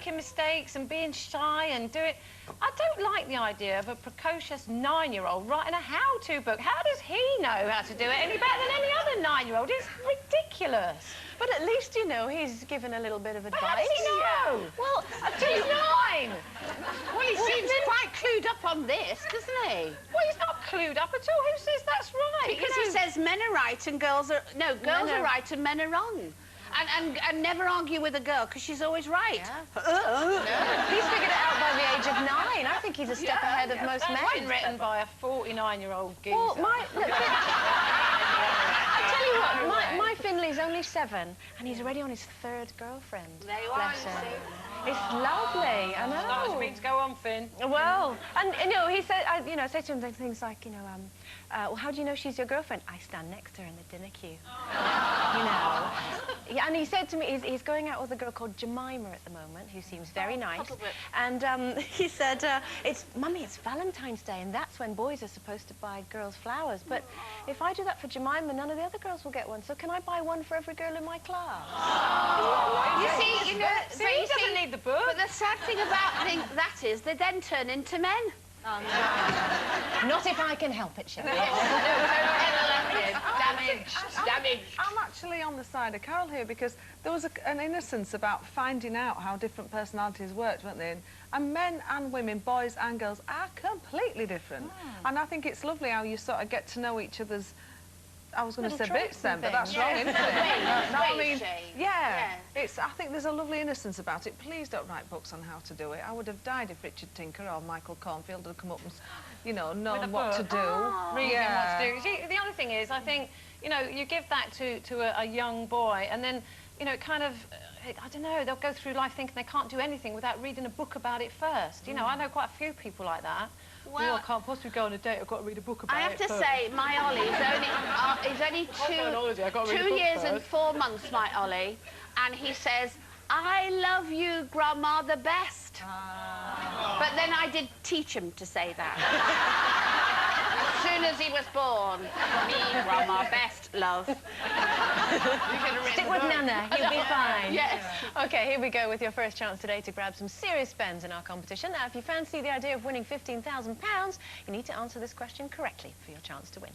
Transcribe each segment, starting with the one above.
making mistakes and being shy and doing... I don't like the idea of a precocious 9-year-old writing a how-to book. How does he know how to do it any better than any other 9-year-old? It's ridiculous. But at least, you know, he's given a little bit of advice. How does he know? Well, he's 9! Well, he seems quite clued up on this, doesn't he? Well, he's not clued up at all. Who says that's right? Because he says men are right and girls are... No, girls are right and men are wrong. And never argue with a girl, because she's always right. Yeah. He's figured it out by the age of 9. I think he's a step ahead of most men. It's been written by a 49-year-old geezer. Well, I tell you what, my Finley's only 7, and he's already on his 3rd girlfriend. There you are, you see. It's lovely, I know. Nice means go on, Finn. Well, and, you know, he said, you know, I say to him things like, you know, well, how do you know she's your girlfriend? I stand next to her in the dinner queue. You know. Yeah, and he said to me, he's going out with a girl called Jemima at the moment, who seems very nice. And he said, Mummy, it's Valentine's Day, and that's when boys are supposed to buy girls flowers. But if I do that for Jemima, none of the other girls will get one. So can I buy one for every girl in my class? You see, you know, he doesn't need the book. But the sad thing about that is they then turn into men. Oh, no. Not if I can help it, Sherrie. Damaged. I'm actually on the side of Carol here, because there was an innocence about finding out how different personalities worked, weren't there? And men and women, boys and girls, are completely different. And I think it's lovely how you sort of get to know each other's... I was going to say bits then, but that's wrong, isn't it? I mean, yeah. I think there's a lovely innocence about it. Please don't write books on how to do it. I would have died if Richard Tinker or Michael Cornfield had come up and, you know, known what to do. Reading what to do. See, the other thing is, I think, you know, you give that to a young boy, and then, you know, kind of, I don't know, they'll go through life thinking they can't do anything without reading a book about it first. You know, I know quite a few people like that. Well, I can't possibly go on a date. I've got to read a book about it. I have to say, my Ollie is only 2 years and 4 months, my Ollie, and he says, "I love you, Grandma, the best." But then I did teach him to say that. As soon as he was born, me, Grandma, best, love. Stick with Nana, you'll be fine. Yes. OK, here we go with your first chance today to grab some serious spends in our competition. Now, if you fancy the idea of winning £15,000, you need to answer this question correctly for your chance to win.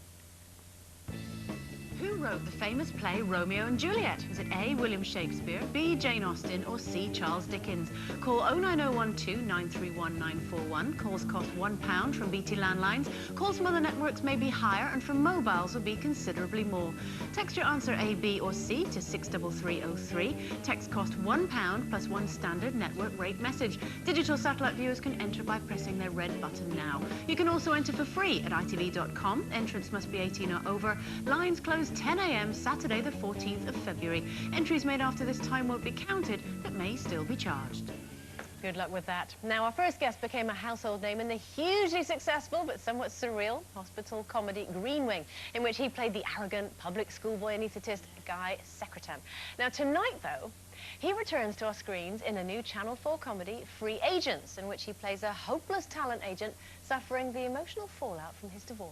Who wrote the famous play Romeo and Juliet? Was it A, William Shakespeare, B, Jane Austen, or C, Charles Dickens? Call 09012 931 941. Calls cost £1 from BT landlines. Calls from other networks may be higher, and from mobiles will be considerably more. Text your answer A, B, or C to 63303. Text cost £1 plus 1 standard network rate message. Digital satellite viewers can enter by pressing their red button now. You can also enter for free at itv.com. Entrance must be 18 or over. Lines closed 10 a.m. Saturday the 14th of February. Entries made after this time won't be counted, but may still be charged. Good luck with that. Now, our first guest became a household name in the hugely successful but somewhat surreal hospital comedy Green Wing, in which he played the arrogant public schoolboy anaesthetist Guy Secretan. Now, tonight, though, he returns to our screens in a new Channel 4 comedy, Free Agents, in which he plays a hopeless talent agent suffering the emotional fallout from his divorce.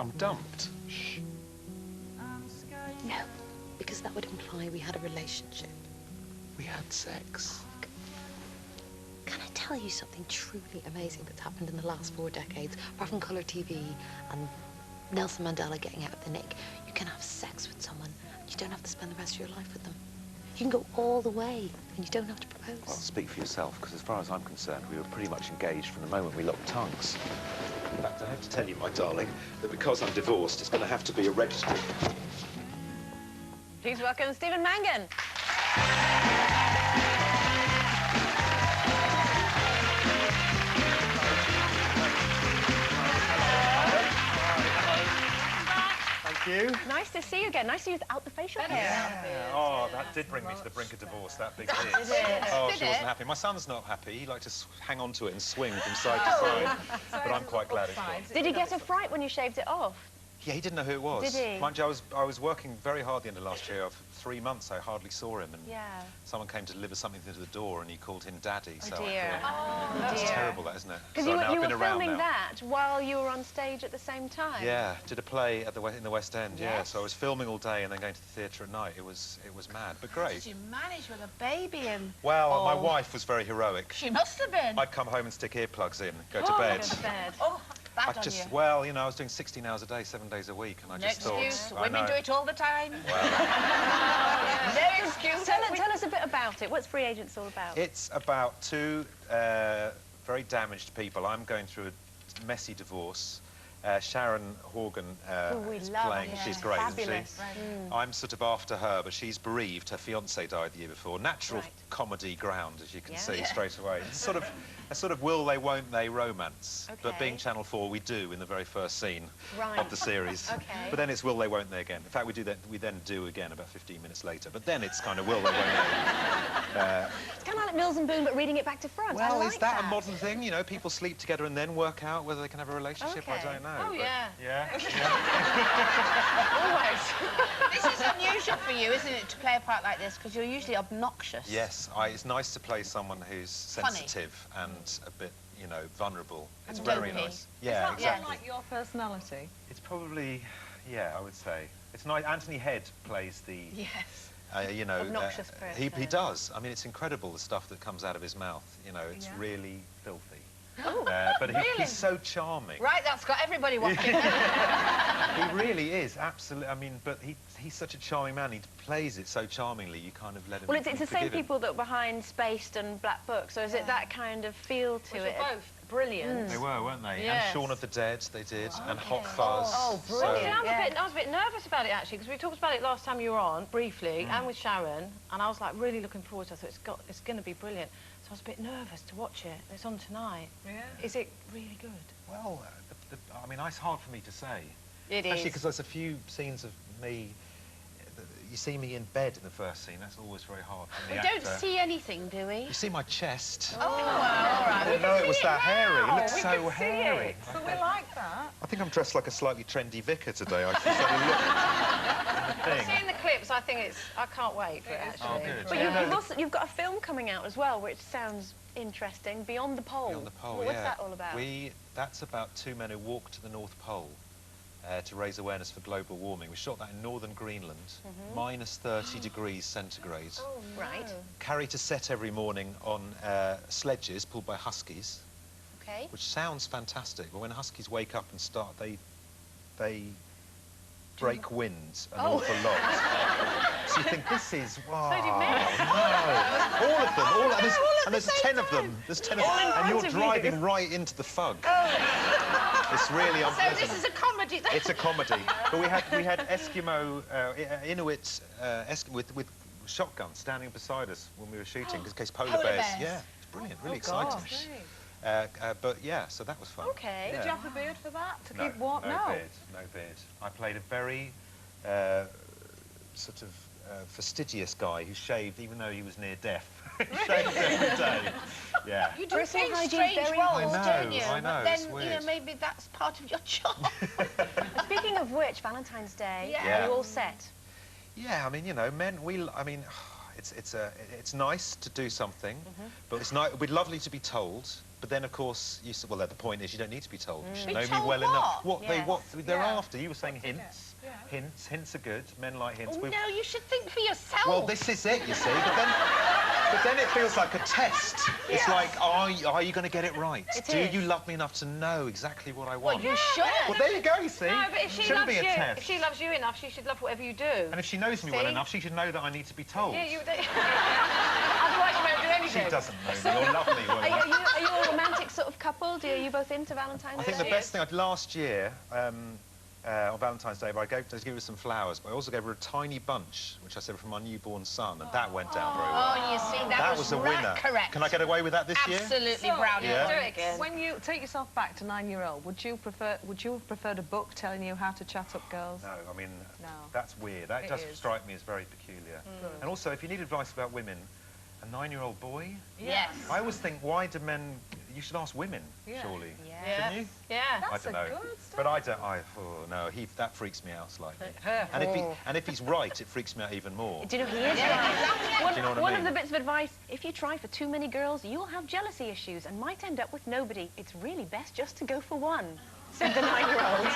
I'm dumped. Shh. No, because that would imply we had a relationship. We had sex. Can I tell you something truly amazing that's happened in the last 4 decades? Apart from colour TV and Nelson Mandela getting out of the nick, you can have sex with someone and you don't have to spend the rest of your life with them. You can go all the way and you don't have to propose. Well, speak for yourself, because as far as I'm concerned, we were pretty much engaged from the moment we locked tongues. In fact, I have to tell you, my darling, that because I'm divorced, it's going to have to be a registry. Please welcome Stephen Mangan. Thank you. Nice to see you again. Nice to see you without the facial hair. Yeah. Oh, that did bring me to the brink of divorce, that big hit. Oh, she wasn't happy. My son's not happy. He liked to hang on to it and swing from side to side. But I'm quite glad it's gone. Did he get a fright when you shaved it off? Yeah, he didn't know who it was. Did he? Mind you, I was working very hard at the end of last year. For 3 months, I hardly saw him. And Yeah. someone came to deliver something to the door, and he called him Daddy. Oh, So dear. I thought, that's terrible, that, isn't it? Because So you now I've were been around filming now. that while you were on stage at the same time. Yeah, did a play at in the West End. Yeah, Yes. so I was filming all day and then going to the theatre at night. It was mad, but How great. did you manage with a baby and... Well, my wife was very heroic. She must have been. I'd come home and stick earplugs in, go to bed. Go to bed. Oh, bad I on just, you. well, you know, I was doing 16 hours a day, 7 days a week, and I No just thought... excuse. I Women know. do it all the time. Well, No excuse. Tell us a bit about it. What's Free Agents all about? it's about two very damaged people. I'm going through a messy divorce. Sharon Horgan we is love playing. her. She's great, Fabulous. isn't she? I'm sort of after her, but she's bereaved. Her fiancé died the year before. Natural Right. comedy ground, as you can Yeah. see Yeah. straight away. It's sort of a sort of will they, won't they romance. But Okay. being Channel 4, we do in the very first scene Right. of the series. Okay. But then it's will they, won't they again. In fact, we do that. We then do again about 15 minutes later. But then it's kind of will they, won't they. It's kind of like Mills and Boon, but reading it back to front. I Well, like is that a modern thing? You know, people sleep together and then work out whether they can have a relationship. Okay. I don't know. Oh, but- yeah. Yeah. This is unusual for you, isn't it, to play a part like this? Because you're usually obnoxious. Yes, it's nice to play someone who's Funny. sensitive and a bit, you know, vulnerable. It's And very dopey. nice. Yeah, Is that exactly. like your personality? It's probably, yeah, I would say. It's nice. Anthony Head plays the, Yes. you know, Obnoxious he person. does. I mean, it's incredible the stuff that comes out of his mouth. You know, it's really filthy. Oh, But he's so charming. right, that's got everybody watching. He really is, absolutely. I mean, but he's such a charming man. He plays it so charmingly. You kind of let him. Well, it's the same forgive him. people that were behind Spaced and Black Book, so is it that kind of feel to Which it? were both brilliant. They were, weren't they? Yes. And Shaun of the Dead, they did, and Hot Fuzz. Oh, So- brilliant. I was a bit nervous about it, actually, because we talked about it last time you were on, briefly, and with Sharon, and I was, like, really looking forward to it. I thought, it's going to be brilliant. So I was a bit nervous to watch it. It's on tonight. Yeah. Is it really good? Well, I mean, it's hard for me to say. It Especially because there's a few scenes of me. You see me in bed in the first scene. That's always very hard for We the don't actor. see anything, do we? You see my chest. Oh, well, all right. I didn't know it was that hairy. It looks We so can see hairy. it. But we like that. I think I'm dressed like a slightly trendy vicar today. I should sort of look at the Seeing thing. the clips, I think I can't wait for it, actually. Oh, good. But Yeah. you've got a film coming out as well, which sounds interesting, Beyond the Pole. Beyond the Pole, What's yeah. that all about? That's about two men who walk to the North Pole to raise awareness for global warming. We shot that in northern Greenland, minus 30 degrees centigrade. Oh, right. Carried to set every morning on sledges pulled by huskies, Okay. which sounds fantastic. But when huskies wake up and start, they break wind an awful lot. So you think, this is, wow, So did men. no. All of them, and there's 10 of them. There's 10 of them, and you're driving right into the fug. It's really So unpleasant. this is a comedy, then? It's a comedy. But we had Eskimo, Inuit with shotguns standing beside us when we were shooting in case polar Polar bears. bears. Yeah, it's brilliant, really exciting. But yeah, so that was fun. Okay. Yeah. Did you have a beard for that? To No, keep warm? no beard, no beard. I played a very sort of fastidious guy who shaved even though he was near death. Shaved every day. Yeah. You do Personal play hygiene strange very roles, important. don't you? I know, But it's then, you weird. know, maybe that's part of your job. Speaking of which, Valentine's Day, Yeah. are you all set? Yeah, I mean, you know, men, it's nice to do something, but it'd be lovely to be told. But then, of course, well, the point is you don't need to be told. You should Be know me told well enough. what? Yes. What they're Yeah. after. You were saying hints. Yeah. Hints are good. Men like hints. Oh, no, you should think for yourself. Well, this is it, you see. But then it feels like a test. It's like, are you going to get it right? Do is. you love me enough to know exactly what I want? Well, you should. Well, there you go, you see. No, but if she Shouldn't loves be a you, test. if she loves you enough, she should love whatever you do. And if she knows me well See? enough, she should know that I need to be told. Yeah, otherwise you won't do anything. She doesn't know me or love me well enough. Are you a romantic sort of couple? Are you both into Valentine's I think Day? the best thing last year on Valentine's Day, I gave her some flowers, but I also gave her a tiny bunch, which I said from my newborn son, and that went down very well. Oh, you see, that was a right winner. correct. Can I get away with that this year? Absolutely, So, Brownie. Yeah. Do it again. When you take yourself back to 9-year-old, would you have preferred a book telling you how to chat up girls? No, I mean, No. that's weird. That It does is. strike me as very peculiar. And also, if you need advice about women, a 9-year-old boy? Yes. I always think, why do men, you should ask women, surely. Yeah. Shouldn't you? Yeah. That's I don't a know. good start. But I don't, oh no, that freaks me out slightly. And if he's right, it freaks me out even more. Do you know he is right? Do you know what I One mean? of the bits of advice, if you try for too many girls, you'll have jealousy issues and might end up with nobody. It's really best just to go for one, said the 9-year-old.